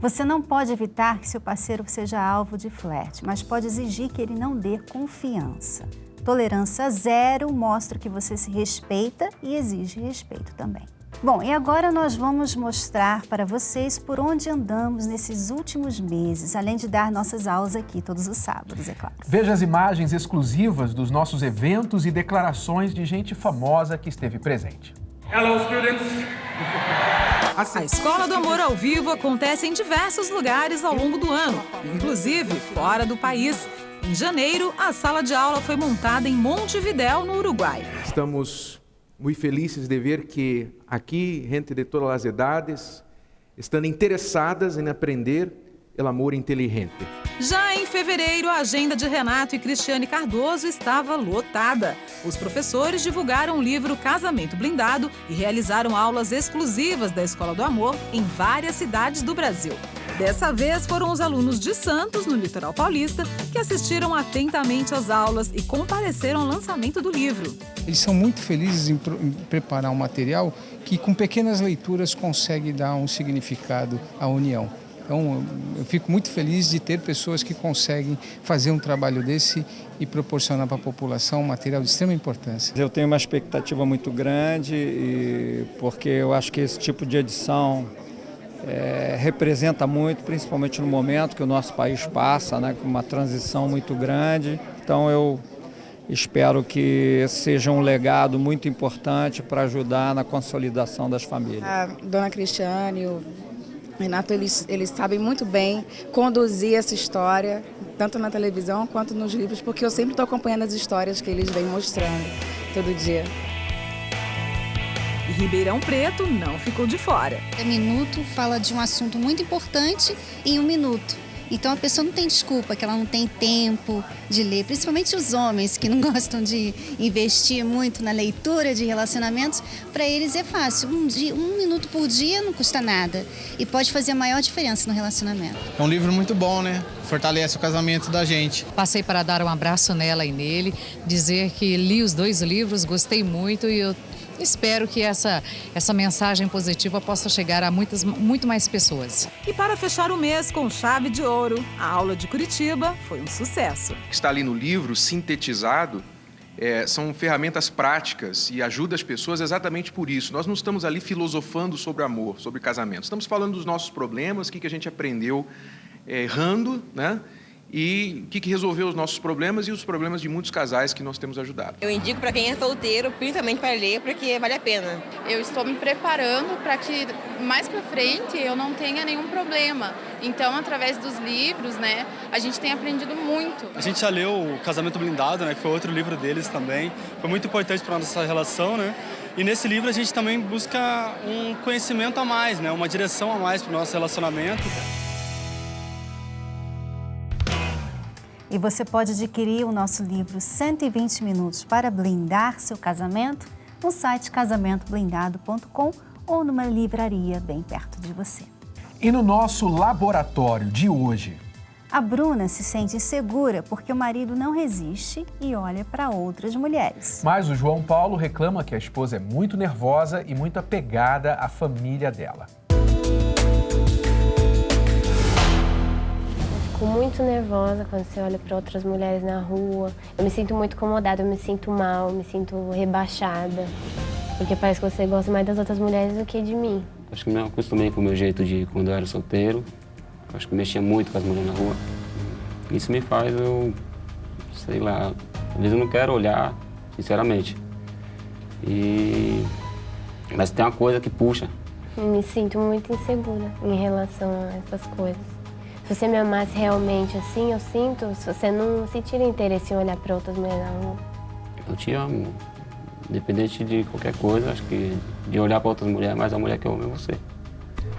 Você não pode evitar que seu parceiro seja alvo de flerte, mas pode exigir que ele não dê confiança. Tolerância zero mostra que você se respeita e exige respeito também. Bom, e agora nós vamos mostrar para vocês por onde andamos nesses últimos meses, além de dar nossas aulas aqui todos os sábados, é claro. Veja as imagens exclusivas dos nossos eventos e declarações de gente famosa que esteve presente. Hello, students! A Escola do Amor ao Vivo acontece em diversos lugares ao longo do ano, inclusive fora do país. Em janeiro, a sala de aula foi montada em Montevidéu, no Uruguai. Estamos muito felizes de ver que aqui, gente de todas as idades, estão interessadas em aprender o amor inteligente. Já em fevereiro, a agenda de Renato e Cristiane Cardoso estava lotada. Os professores divulgaram o livro Casamento Blindado e realizaram aulas exclusivas da Escola do Amor em várias cidades do Brasil. Dessa vez foram os alunos de Santos, no litoral paulista, que assistiram atentamente às aulas e compareceram ao lançamento do livro. Eles são muito felizes em preparar um material que, com pequenas leituras, consegue dar um significado à união. Então, eu fico muito feliz de ter pessoas que conseguem fazer um trabalho desse e proporcionar para a população um material de extrema importância. Eu tenho uma expectativa muito grande, porque eu acho que esse tipo de edição representa muito, principalmente no momento que o nosso país passa, né, com uma transição muito grande. Então, eu espero que seja um legado muito importante para ajudar na consolidação das famílias. A dona Cristiane, o Renato, eles sabem muito bem conduzir essa história, tanto na televisão quanto nos livros, porque eu sempre estou acompanhando as histórias que eles vêm mostrando todo dia. E Ribeirão Preto não ficou de fora. O Minuto fala de um assunto muito importante em 1 minuto. Então a pessoa não tem desculpa que ela não tem tempo de ler, principalmente os homens que não gostam de investir muito na leitura de relacionamentos. Para eles é fácil, 1 minuto por dia não custa nada e pode fazer a maior diferença no relacionamento. É um livro muito bom, né? Fortalece o casamento da gente. Passei para dar um abraço nela e nele, dizer que li os 2 livros, gostei muito e eu espero que essa mensagem positiva possa chegar a muito mais pessoas. E para fechar o mês com chave de ouro, a aula de Curitiba foi um sucesso. O que está ali no livro, sintetizado, são ferramentas práticas e ajuda as pessoas exatamente por isso. Nós não estamos ali filosofando sobre amor, sobre casamento. Estamos falando dos nossos problemas, o que a gente aprendeu errando, né? E o que resolveu os nossos problemas e os problemas de muitos casais que nós temos ajudado. Eu indico para quem é solteiro, principalmente para ler, porque vale a pena. Eu estou me preparando para que mais para frente eu não tenha nenhum problema. Então, através dos livros, né, a gente tem aprendido muito. A gente já leu o Casamento Blindado, né, que foi outro livro deles também. Foi muito importante para a nossa relação, né? E nesse livro a gente também busca um conhecimento a mais, né, uma direção a mais para o nosso relacionamento. E você pode adquirir o nosso livro 120 Minutos para Blindar Seu Casamento no site casamentoblindado.com ou numa livraria bem perto de você. E no nosso laboratório de hoje? A Bruna se sente insegura porque o marido não resiste e olha para outras mulheres. Mas o João Paulo reclama que a esposa é muito nervosa e muito apegada à família dela. Fico muito nervosa quando você olha para outras mulheres na rua. Eu me sinto muito incomodada, eu me sinto mal, eu me sinto rebaixada. Porque parece que você gosta mais das outras mulheres do que de mim. Acho que me acostumei com o meu jeito de quando eu era solteiro. Acho que eu mexia muito com as mulheres na rua. Isso me faz, sei lá, às vezes eu não quero olhar, sinceramente. Mas tem uma coisa que puxa. Me sinto muito insegura em relação a essas coisas. Se você me amasse realmente assim, eu sinto, se você não sentiria interesse em olhar para outras mulheres na rua. Eu te amo. Independente de qualquer coisa, acho que de olhar para outras mulheres, mas a mulher que eu amo é você.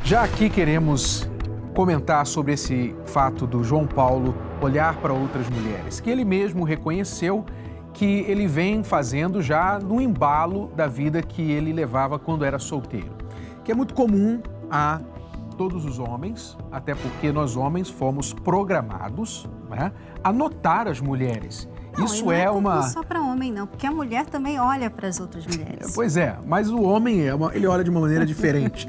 Já aqui queremos comentar sobre esse fato do João Paulo olhar para outras mulheres, que ele mesmo reconheceu que ele vem fazendo já no embalo da vida que ele levava quando era solteiro, que é muito comum a todos os homens, até porque nós homens fomos programados, né, a notar as mulheres. Não, isso não é uma... só para homem, não, porque a mulher também olha para as outras mulheres. Pois é, mas o homem, ele olha de uma maneira diferente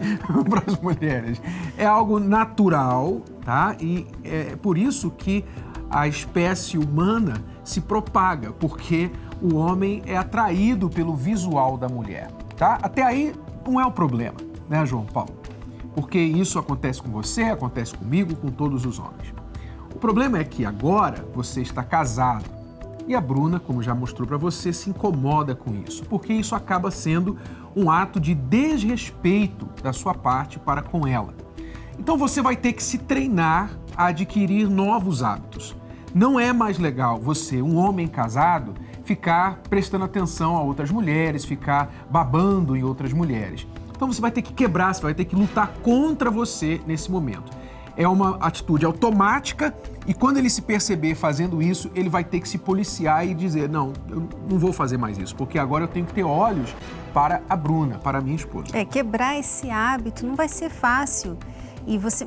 para as mulheres. É algo natural, tá? E é por isso que a espécie humana se propaga, porque o homem é atraído pelo visual da mulher, tá? Até aí não é o problema, né, João Paulo? Porque isso acontece com você, acontece comigo, com todos os homens. O problema é que agora você está casado. E a Bruna, como já mostrou para você, se incomoda com isso, porque isso acaba sendo um ato de desrespeito da sua parte para com ela. Então você vai ter que se treinar a adquirir novos hábitos. Não é mais legal você, um homem casado, ficar prestando atenção a outras mulheres, ficar babando em outras mulheres. Então você vai ter que quebrar, você vai ter que lutar contra você nesse momento. É uma atitude automática e quando ele se perceber fazendo isso, ele vai ter que se policiar e dizer, não, eu não vou fazer mais isso, porque agora eu tenho que ter olhos para a Bruna, para a minha esposa. Quebrar esse hábito não vai ser fácil,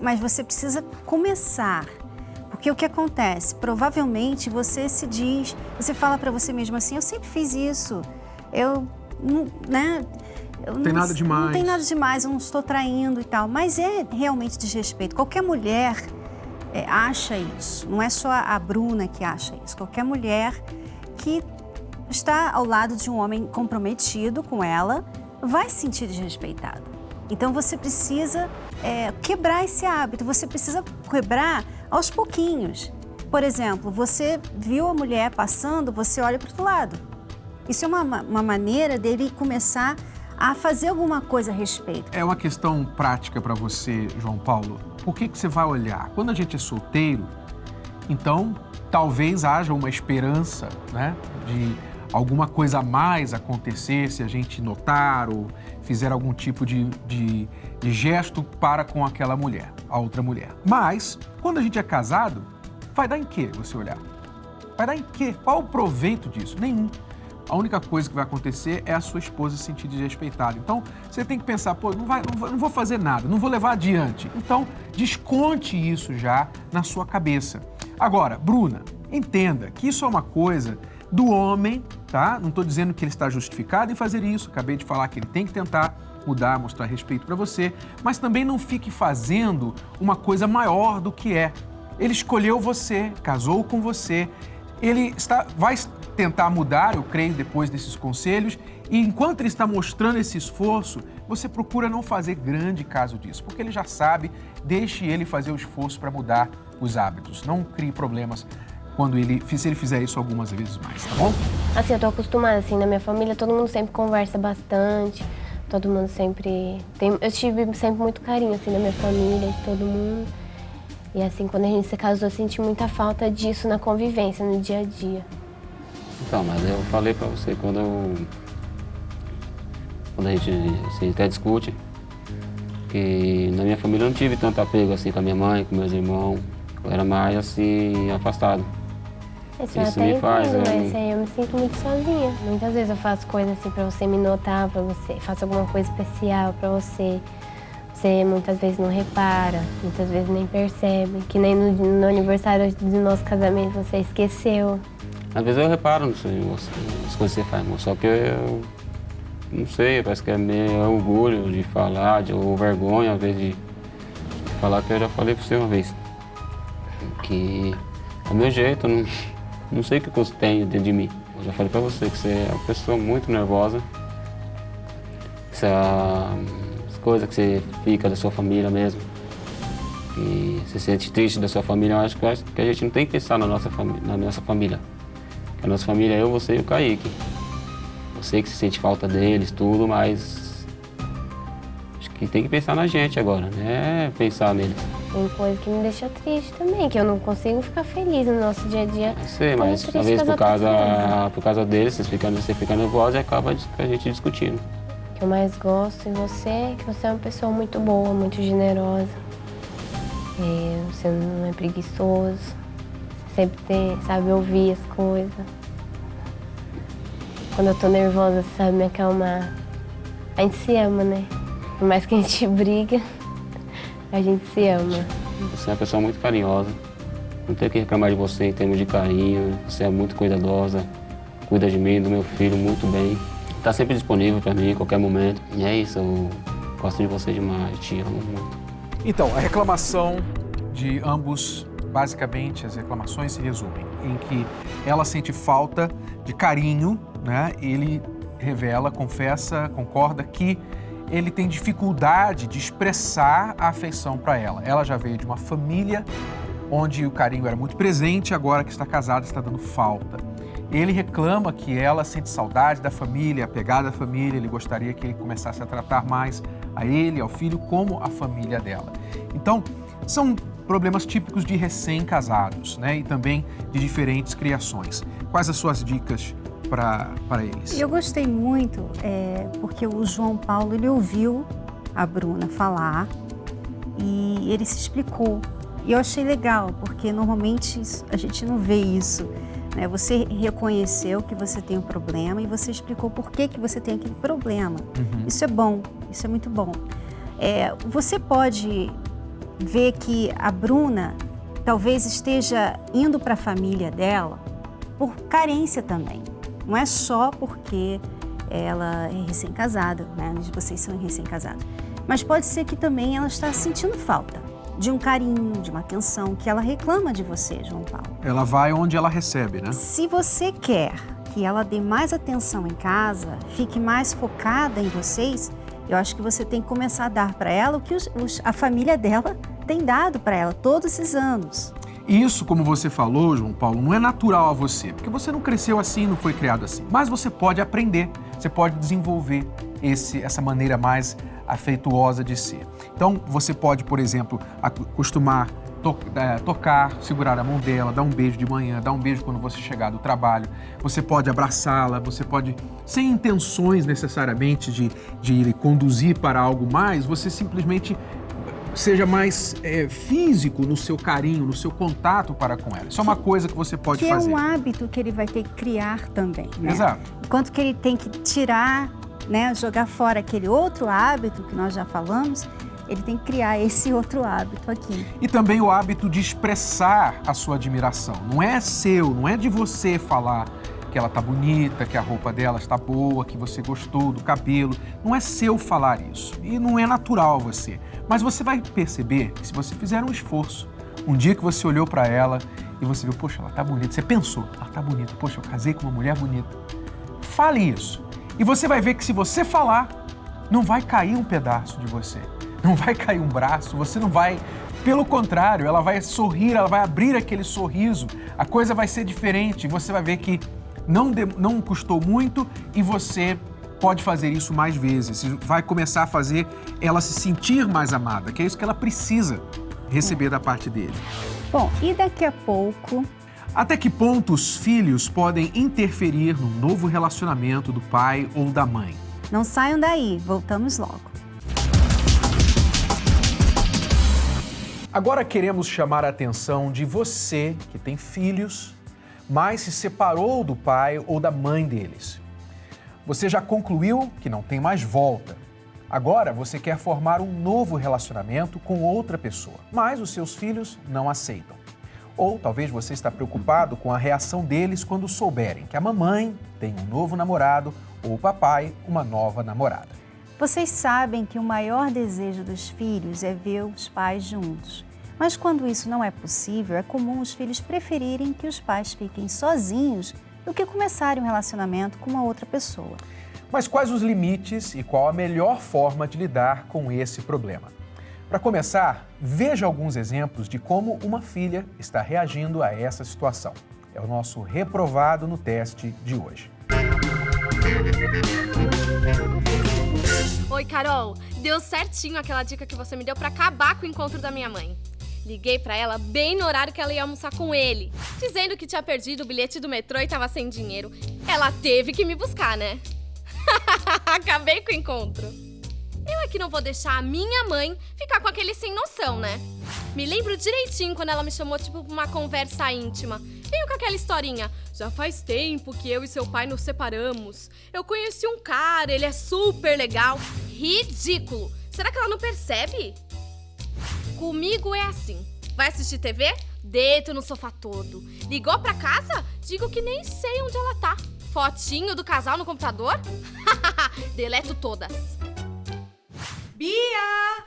mas você precisa começar. Porque o que acontece? Provavelmente você você fala para você mesmo assim, eu sempre fiz isso, Não tem nada demais. Não tem nada demais, eu não estou traindo e tal. Mas é realmente desrespeito. Qualquer mulher acha isso. Não é só a Bruna que acha isso. Qualquer mulher que está ao lado de um homem comprometido com ela vai se sentir desrespeitada. Então você precisa quebrar esse hábito. Você precisa quebrar aos pouquinhos. Por exemplo, você viu a mulher passando, você olha para o outro lado. Isso é uma maneira dele começar a fazer alguma coisa a respeito. É uma questão prática para você, João Paulo. Por que você vai olhar? Quando a gente é solteiro, então talvez haja uma esperança, né, de alguma coisa a mais acontecer se a gente notar ou fizer algum tipo de gesto para com aquela mulher, a outra mulher. Mas, quando a gente é casado, vai dar em quê você olhar? Vai dar em quê? Qual o proveito disso? Nenhum. A única coisa que vai acontecer é a sua esposa se sentir desrespeitada. Então, você tem que pensar, pô, não vou fazer nada, não vou levar adiante. Então, desconte isso já na sua cabeça. Agora, Bruna, entenda que isso é uma coisa do homem, tá? Não estou dizendo que ele está justificado em fazer isso. Acabei de falar que ele tem que tentar mudar, mostrar respeito para você. Mas também não fique fazendo uma coisa maior do que é. Ele escolheu você, casou com você. Ele vai tentar mudar, eu creio, depois desses conselhos, e enquanto ele está mostrando esse esforço, você procura não fazer grande caso disso, porque ele já sabe, deixe ele fazer o esforço para mudar os hábitos. Não crie problemas se ele fizer isso algumas vezes mais, tá bom? Assim, eu tô acostumada, assim, na minha família, todo mundo sempre conversa bastante, todo mundo sempre... Eu tive sempre muito carinho, assim, da minha família, de todo mundo. E assim, quando a gente se casou, eu senti muita falta disso na convivência, no dia a dia. Então, mas eu falei pra você, quando a gente até discute, que na minha família eu não tive tanto apego assim com a minha mãe, com meus irmãos. Eu era mais assim, afastado. Isso me faz, mas aí eu me sinto muito sozinha. Muitas vezes eu faço coisas assim pra você me notar, faço alguma coisa especial pra você. Você muitas vezes não repara, muitas vezes nem percebe. Que nem no aniversário do nosso casamento você esqueceu. Às vezes eu reparo nas coisas que você faz, só que eu não sei, parece que é meio orgulho de falar, ou vergonha, às vezes, de falar que eu já falei pra você uma vez. Que é o meu jeito, não sei o que eu tenho dentro de mim. Eu já falei pra você que você é uma pessoa muito nervosa, as coisas que você fica da sua família mesmo, que você se sente triste da sua família, eu acho que a gente não tem que pensar na nossa família. A nossa família é eu, você e o Kaique. Eu sei que se sente falta deles, tudo, mas acho que tem que pensar na gente agora, né? Pensar neles. Tem coisa que me deixa triste também, que eu não consigo ficar feliz no nosso dia a dia. Não sei, mas talvez por causa deles, você fica nervosa e acaba a gente discutindo. O que eu mais gosto em você é que você é uma pessoa muito boa, muito generosa. Você não é preguiçoso, sempre sabe ouvir as coisas. Quando eu tô nervosa, você sabe me acalmar. A gente se ama, né? Por mais que a gente briga, a gente se ama. Você é uma pessoa muito carinhosa. Não tenho o que reclamar de você em termos de carinho. Você é muito cuidadosa. Cuida de mim, do meu filho, muito bem. Tá sempre disponível para mim, em qualquer momento. E é isso, eu gosto de você demais, te amo muito. Então, a reclamação de ambos, basicamente, as reclamações se resumem em que ela sente falta de carinho, né? Ele revela, confessa, concorda que ele tem dificuldade de expressar a afeição para ela. Ela já veio de uma família onde o carinho era muito presente, agora que está casada está dando falta. Ele reclama que ela sente saudade da família, apegada à família, ele gostaria que ele começasse a tratar mais a ele, ao filho, como a família dela. Então, são problemas típicos de recém-casados, né? E também de diferentes criações. Quais as suas dicas para eles? Eu gostei muito, porque o João Paulo, ele ouviu a Bruna falar e ele se explicou. E eu achei legal, porque normalmente a gente não vê isso. Você reconheceu que você tem um problema e você explicou por que você tem aquele problema. Isso é bom, isso é muito bom. Você pode ver que a Bruna talvez esteja indo para a família dela por carência também. Não é só porque ela é recém-casada, né? Vocês são recém-casados. Mas pode ser que também ela está sentindo falta de um carinho, de uma atenção, que ela reclama de você, João Paulo. Ela vai onde ela recebe, né? Se você quer que ela dê mais atenção em casa, fique mais focada em vocês, eu acho que você tem que começar a dar para ela o que a família dela tem dado para ela todos esses anos. Isso, como você falou, João Paulo, não é natural a você, porque você não cresceu assim, não foi criado assim. Mas você pode aprender, você pode desenvolver essa maneira mais afetuosa de ser. Então, você pode, por exemplo, acostumar tocar, segurar a mão dela, dar um beijo de manhã, dar um beijo quando você chegar do trabalho. Você pode abraçá-la, você pode, sem intenções necessariamente de conduzir para algo mais, você simplesmente seja mais físico no seu carinho, no seu contato para com ela. Isso é uma coisa que você pode fazer. Que é um hábito que ele vai ter que criar também, né? Exato. Enquanto que ele tem que tirar, né, jogar fora aquele outro hábito que nós já falamos, ele tem que criar esse outro hábito aqui. E também o hábito de expressar a sua admiração. Não é seu, não é de você falar que ela tá bonita, que a roupa dela está boa, que você gostou do cabelo. Não é seu falar isso. E não é natural você. Mas você vai perceber que se você fizer um esforço, um dia que você olhou para ela e você viu, poxa, ela tá bonita. Você pensou, ela tá bonita. Poxa, eu casei com uma mulher bonita. Fale isso. E você vai ver que se você falar, não vai cair um pedaço de você. Não vai cair um braço, você não vai... Pelo contrário, ela vai sorrir, ela vai abrir aquele sorriso, a coisa vai ser diferente, você vai ver que não custou muito e você pode fazer isso mais vezes. Vai começar a fazer ela se sentir mais amada, que é isso que ela precisa receber da parte dele. Bom, e daqui a pouco... Até que ponto os filhos podem interferir no novo relacionamento do pai ou da mãe? Não saiam daí, voltamos logo. Agora queremos chamar a atenção de você que tem filhos, mas se separou do pai ou da mãe deles. Você já concluiu que não tem mais volta. Agora você quer formar um novo relacionamento com outra pessoa, mas os seus filhos não aceitam. Ou talvez você está preocupado com a reação deles quando souberem que a mamãe tem um novo namorado ou o papai uma nova namorada. Vocês sabem que o maior desejo dos filhos é ver os pais juntos. Mas quando isso não é possível, é comum os filhos preferirem que os pais fiquem sozinhos do que começarem um relacionamento com uma outra pessoa. Mas quais os limites e qual a melhor forma de lidar com esse problema? Para começar, veja alguns exemplos de como uma filha está reagindo a essa situação. É o nosso reprovado no teste de hoje. Oi, Carol. Deu certinho aquela dica que você me deu pra acabar com o encontro da minha mãe. Liguei pra ela bem no horário que ela ia almoçar com ele, dizendo que tinha perdido o bilhete do metrô e tava sem dinheiro. Ela teve que me buscar, né? Acabei com o encontro. Eu é que não vou deixar a minha mãe ficar com aquele sem noção, né? Me lembro direitinho quando ela me chamou, tipo, pra uma conversa íntima. Veio com aquela historinha. Já faz tempo que eu e seu pai nos separamos. Eu conheci um cara, ele é super legal. Ridículo! Será que ela não percebe? Comigo é assim. Vai assistir TV? Deito no sofá todo. Ligou pra casa? Digo que nem sei onde ela tá. Fotinho do casal no computador? Deleto todas. Bia!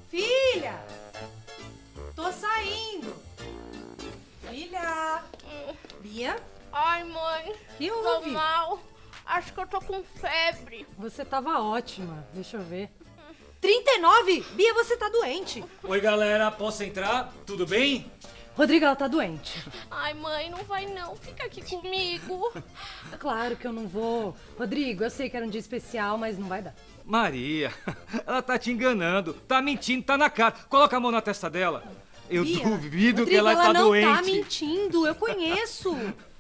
Filha! Tô saindo. Filha! Bia? Ai, mãe. Que tô houve? mal. Acho que eu tô com febre. Você tava ótima. Deixa eu ver. 39? Bia, você tá doente. Oi, galera. Posso entrar? Tudo bem? Rodrigo, ela tá doente. Ai, mãe, não vai não. Fica aqui comigo. Claro que eu não vou. Rodrigo, eu sei que era um dia especial, mas não vai dar. Maria, ela tá te enganando. Tá mentindo, tá na cara. Coloca a mão na testa dela. Eu Bia, duvido Rodrigo, que ela tá doente. Ela não tá mentindo, eu conheço.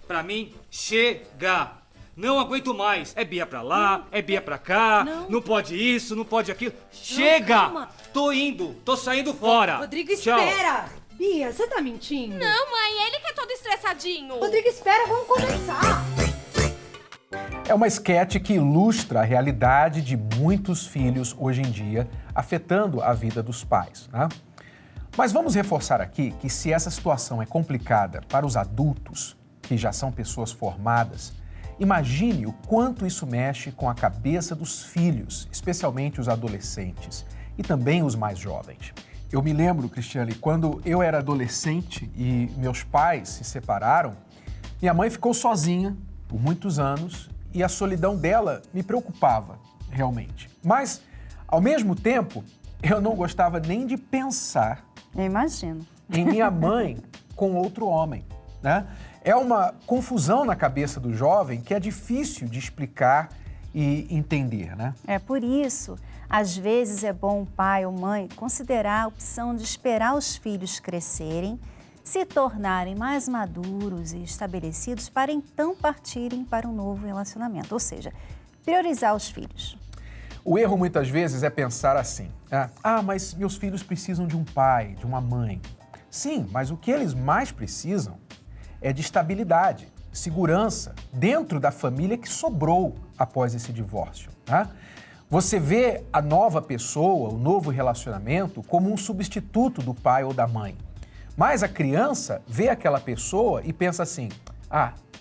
Pra mim, chega. Não aguento mais. É Bia pra lá, é Bia pra cá. Não pode isso, não pode aquilo. Chega! Calma. Tô indo, tô saindo fora. Rodrigo, Tchau. espera. Bia, você tá mentindo? Não, mãe, ele que é todo estressadinho. Rodrigo, espera, vamos conversar. É uma esquete que ilustra a realidade de muitos filhos hoje em dia, afetando a vida dos pais, né? Mas vamos reforçar aqui que se essa situação é complicada para os adultos, que já são pessoas formadas, imagine o quanto isso mexe com a cabeça dos filhos, especialmente os adolescentes e também os mais jovens. Eu me lembro, Cristiane, quando eu era adolescente e meus pais se separaram, minha mãe ficou sozinha por muitos anos e a solidão dela me preocupava, realmente. Mas, ao mesmo tempo, eu não gostava nem de pensar Eu imagino. em minha mãe com outro homem, né? É uma confusão na cabeça do jovem que é difícil de explicar e entender, né? É por isso, às vezes é bom o pai ou mãe considerar a opção de esperar os filhos crescerem, se tornarem mais maduros e estabelecidos para então partirem para um novo relacionamento, ou seja, priorizar os filhos. O erro muitas vezes é pensar assim, né? Mas meus filhos precisam de um pai, de uma mãe. Sim, mas o que eles mais precisam é de estabilidade, segurança dentro da família que sobrou após esse divórcio, né? Você vê a nova pessoa, o novo relacionamento, como um substituto do pai ou da mãe. Mas a criança vê aquela pessoa e pensa assim,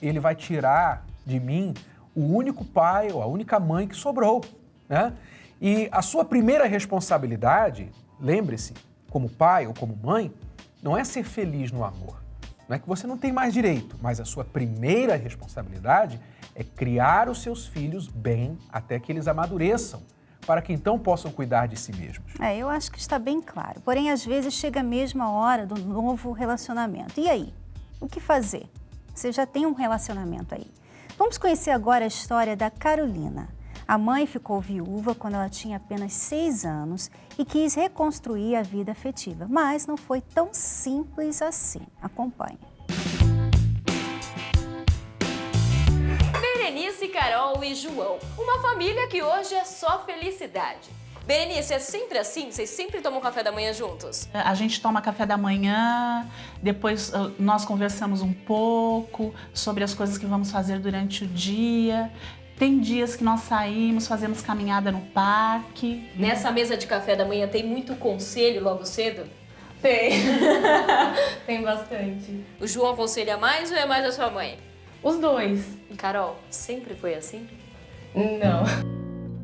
ele vai tirar de mim o único pai ou a única mãe que sobrou, né? E a sua primeira responsabilidade, lembre-se, como pai ou como mãe, não é ser feliz no amor. Não é que você não tem mais direito, mas a sua primeira responsabilidade é criar os seus filhos bem até que eles amadureçam, para que então possam cuidar de si mesmos. Eu acho que está bem claro. Porém, às vezes chega mesmo a hora do novo relacionamento. E aí? O que fazer? Você já tem um relacionamento aí. Vamos conhecer agora a história da Carolina. A mãe ficou viúva quando ela tinha apenas 6 anos e quis reconstruir a vida afetiva. Mas não foi tão simples assim. Acompanhe. Berenice, Carol e João. Uma família que hoje é só felicidade. Berenice, é sempre assim? Vocês sempre tomam café da manhã juntos? A gente toma café da manhã, depois nós conversamos um pouco sobre as coisas que vamos fazer durante o dia. Tem dias que nós saímos, fazemos caminhada no parque. Nessa mesa de café da manhã tem muito conselho logo cedo? Tem. Tem bastante. O João aconselha mais ou é mais a sua mãe? Os dois. E Carol, sempre foi assim? Não.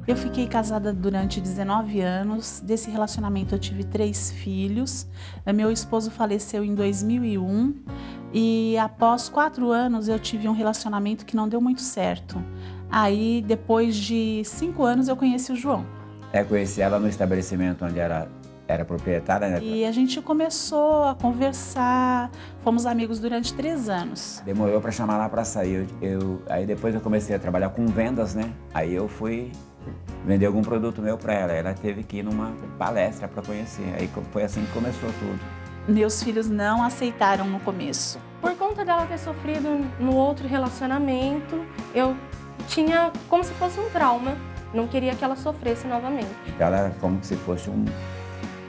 Eu fiquei casada durante 19 anos. Desse relacionamento eu tive 3 filhos. Meu esposo faleceu em 2001 e após 4 anos eu tive um relacionamento que não deu muito certo. Aí, depois de 5 anos, eu conheci o João. Conheci ela no estabelecimento onde era era proprietária, né? E a gente começou a conversar, fomos amigos durante 3 anos. Demorou para chamar ela para sair. Aí depois eu comecei a trabalhar com vendas, né? Aí eu fui vender algum produto meu para ela. Ela teve que ir numa palestra para conhecer. Aí foi assim que começou tudo. Meus filhos não aceitaram no começo. Por conta dela ter sofrido no outro relacionamento, eu tinha como se fosse um trauma. Não queria que ela sofresse novamente. Então ela era como se fosse um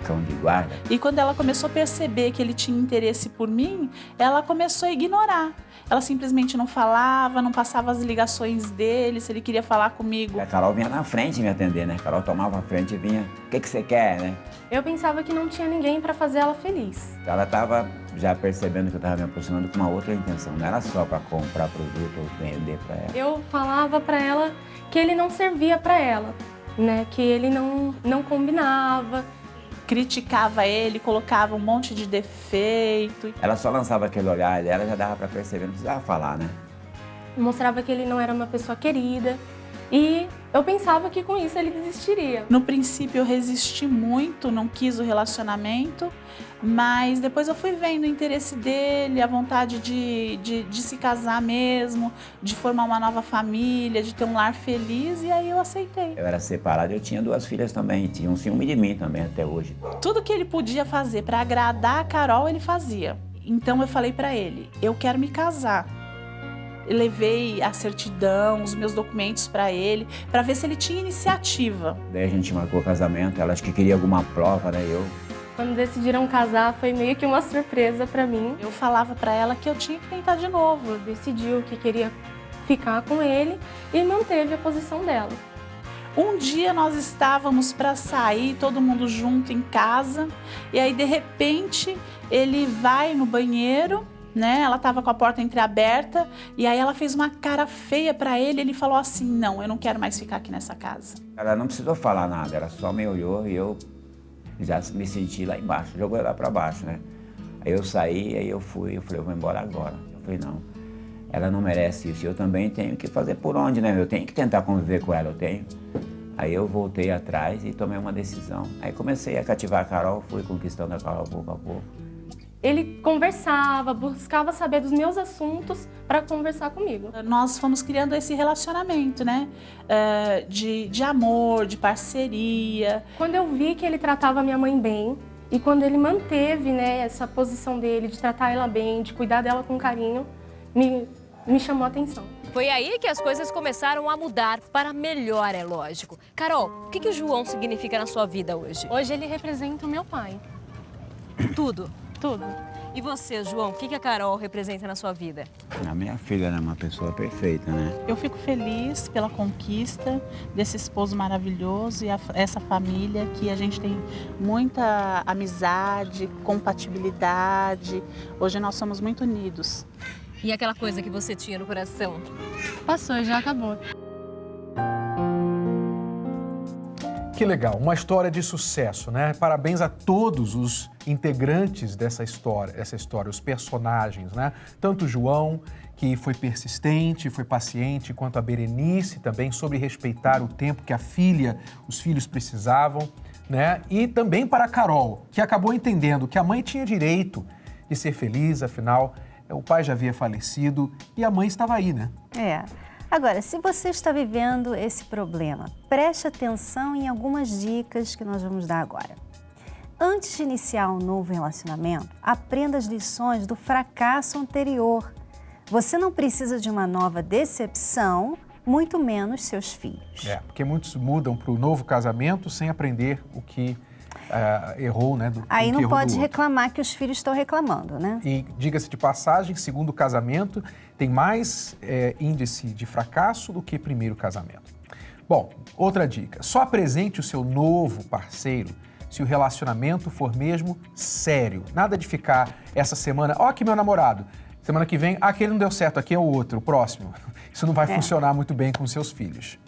cão de guarda. E quando ela começou a perceber que ele tinha interesse por mim, ela começou a ignorar. Ela simplesmente não falava, não passava as ligações dele, se ele queria falar comigo. A Carol vinha na frente me atender, né? A Carol tomava a frente e vinha, o que você quer, né? Eu pensava que não tinha ninguém para fazer ela feliz. Ela estava já percebendo que eu estava me aproximando com uma outra intenção, não era só para comprar produto ou vender para ela. Eu falava para ela que ele não servia para ela, né? Que ele não combinava. Criticava ele, colocava um monte de defeito. Ela só lançava aquele olhar dela, já dava para perceber, não precisava falar, né? Mostrava que ele não era uma pessoa querida e eu pensava que com isso ele desistiria. No princípio eu resisti muito, não quis o relacionamento, mas depois eu fui vendo o interesse dele, a vontade de se casar mesmo, de formar uma nova família, de ter um lar feliz, e aí eu aceitei. Eu era separado, eu tinha 2 filhas também, tinha um ciúme de mim também até hoje. Tudo que ele podia fazer para agradar a Carol, ele fazia. Então eu falei para ele, eu quero me casar. Eu levei a certidão, os meus documentos para ele, para ver se ele tinha iniciativa. Daí a gente marcou o casamento, ela acho que queria alguma prova, né? Quando decidiram casar, foi meio que uma surpresa para mim. Eu falava para ela que eu tinha que tentar de novo. Decidiu que queria ficar com ele e manteve a posição dela. Um dia nós estávamos para sair, todo mundo junto em casa, e aí de repente ele vai no banheiro, né? Ela estava com a porta entreaberta e aí ela fez uma cara feia para ele. Ele falou assim: não, eu não quero mais ficar aqui nessa casa. Ela não precisou falar nada, ela só me olhou e eu já me senti lá embaixo, jogou lá para baixo, né? Aí eu saí, aí eu falei, eu vou embora agora. Eu falei, não, ela não merece isso, eu também tenho que fazer por onde, né? Eu tenho que tentar conviver com ela, eu tenho. Aí eu voltei atrás e tomei uma decisão. Aí comecei a cativar a Carol, fui conquistando a Carol pouco a pouco. Ele conversava, buscava saber dos meus assuntos para conversar comigo. Nós fomos criando esse relacionamento, né? De amor, de parceria. Quando eu vi que ele tratava minha mãe bem e quando ele manteve, né, essa posição dele de tratar ela bem, de cuidar dela com carinho, me chamou a atenção. Foi aí que as coisas começaram a mudar para melhor, é lógico. Carol, o que o João significa na sua vida hoje? Hoje ele representa o meu pai. Tudo? Tudo. E você, João, o que a Carol representa na sua vida? A minha filha é uma pessoa perfeita, né? Eu fico feliz pela conquista desse esposo maravilhoso e essa família que a gente tem muita amizade, compatibilidade. Hoje nós somos muito unidos. E aquela coisa que você tinha no coração? Passou, já acabou. Que legal, uma história de sucesso, né? Parabéns a todos os integrantes dessa história, os personagens, né? Tanto o João, que foi persistente, foi paciente, quanto a Berenice também, sobre respeitar o tempo que os filhos precisavam, né? E também para a Carol, que acabou entendendo que a mãe tinha direito de ser feliz, afinal, o pai já havia falecido e a mãe estava aí, né? Agora, se você está vivendo esse problema, preste atenção em algumas dicas que nós vamos dar agora. Antes de iniciar um novo relacionamento, aprenda as lições do fracasso anterior. Você não precisa de uma nova decepção, muito menos seus filhos. Porque muitos mudam para o novo casamento sem aprender o que errou, né? Aí não pode reclamar que os filhos estão reclamando, né? E diga-se de passagem, segundo casamento, tem mais índice de fracasso do que primeiro casamento. Bom, outra dica, só apresente o seu novo parceiro se o relacionamento for mesmo sério. Nada de ficar essa semana, ó, aqui meu namorado, semana que vem, aquele não deu certo, aqui é o outro, o próximo. Isso não vai funcionar muito bem com seus filhos.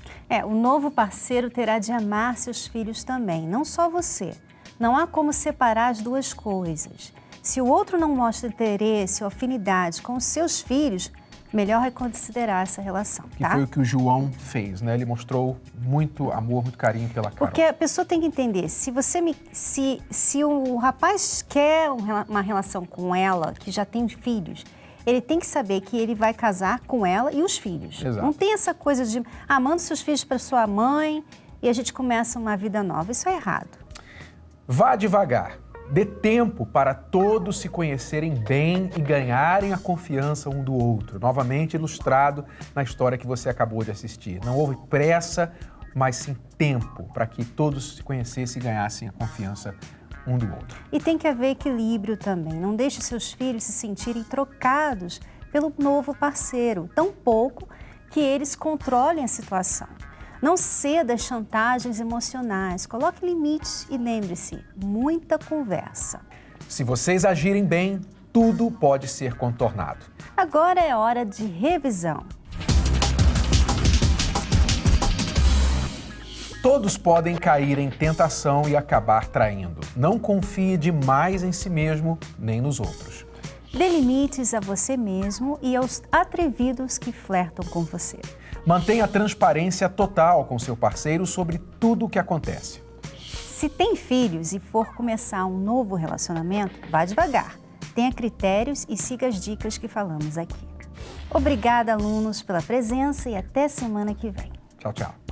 O novo parceiro terá de amar seus filhos também, não só você. Não há como separar as duas coisas. Se o outro não mostra interesse ou afinidade com os seus filhos, melhor reconsiderar essa relação, Que tá? foi o que o João fez, né? Ele mostrou muito amor, muito carinho pela Carol. Porque a pessoa tem que entender, se o rapaz quer uma relação com ela, que já tem filhos, ele tem que saber que ele vai casar com ela e os filhos. Exato. Não tem essa coisa de, manda seus filhos para sua mãe e a gente começa uma vida nova. Isso é errado. Vá devagar. Dê tempo para todos se conhecerem bem e ganharem a confiança um do outro. Novamente ilustrado na história que você acabou de assistir. Não houve pressa, mas sim tempo para que todos se conhecessem e ganhassem a confiança um do outro. E tem que haver equilíbrio também. Não deixe seus filhos se sentirem trocados pelo novo parceiro, tão pouco que eles controlem a situação. Não ceda às chantagens emocionais, coloque limites e lembre-se, muita conversa. Se vocês agirem bem, tudo pode ser contornado. Agora é hora de revisão. Todos podem cair em tentação e acabar traindo. Não confie demais em si mesmo nem nos outros. Dê limites a você mesmo e aos atrevidos que flertam com você. Mantenha a transparência total com seu parceiro sobre tudo o que acontece. Se tem filhos e for começar um novo relacionamento, vá devagar. Tenha critérios e siga as dicas que falamos aqui. Obrigada, alunos, pela presença e até semana que vem. Tchau, tchau.